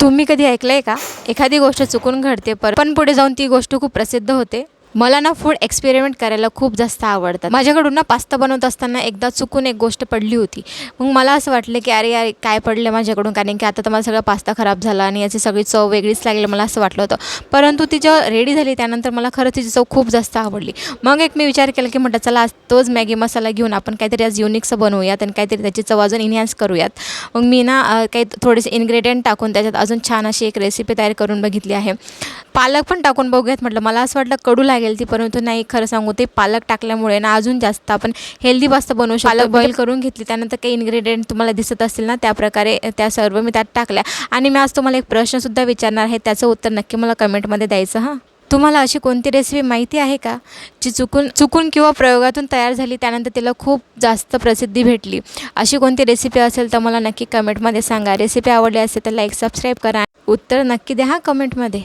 तुम्ही कधी ऐकलंय का, एखादी गोष्ट चुकून घडते पण पुढे जाऊन ती गोष्ट खूप प्रसिद्ध होते. मला ना फूड एक्सपेरिमेंट करायला खूप जास्त आवडतं. माझ्याकडून ना पास्ता बनवत असताना एकदा चुकून एक गोष्ट पडली होती. मग मला असं वाटलं की अरे यार काय पडलं माझ्याकडून, कारण की आता तर मला सगळा पास्ता खराब झाला आणि याची सगळी चव वेगळीच लागली, मला असं वाटलं होतं. परंतु ती जेव्हा रेडी झाली त्यानंतर मला खरंच तिची चव खूप जास्त आवडली. मग एक मी विचार केला की म्हटलं चला आज तोच मॅगी मसाला घेऊन आपण काहीतरी आज युनिकचं बनवूयात आणि काहीतरी त्याची चव अजून इन्हॅन्स करूयात. मग मी ना काही थोडेसे इन्ग्रेडियंट टाकून त्याच्यात अजून छान अशी एक रेसिपी तयार करून बघितली आहे. पालक पण टाकून बघूयात म्हटलं. मला असं वाटलं कडू लागेल ती, परंतु नाही, खरं सांगू ते पालक टाकल्यामुळे ना अजून जास्त आपण हेल्दी पास्ता बनवू शकतो. पालक बॉईल करून घेतली, त्यानंतर काही इन्ग्रेडियंट तुम्हाला दिसत असतील ना त्याप्रकारे त्या सर्व मी त्यात टाकल्या. आणि मी आज तुम्हाला एक प्रश्नसुद्धा विचारणार आहे, त्याचं उत्तर नक्की मला कमेंटमध्ये द्यायचं हां. तुम्हाला अशी कोणती रेसिपी माहिती आहे का जी चुकून किंवा प्रयोगातून तयार झाली त्यानंतर तिला खूप जास्त प्रसिद्धी भेटली? अशी कोणती रेसिपी असेल तर मला नक्की कमेंटमध्ये सांगा. रेसिपी आवडली असेल तर लाईक सबस्क्राईब करा. उत्तर नक्की द्या हां कमेंटमध्ये.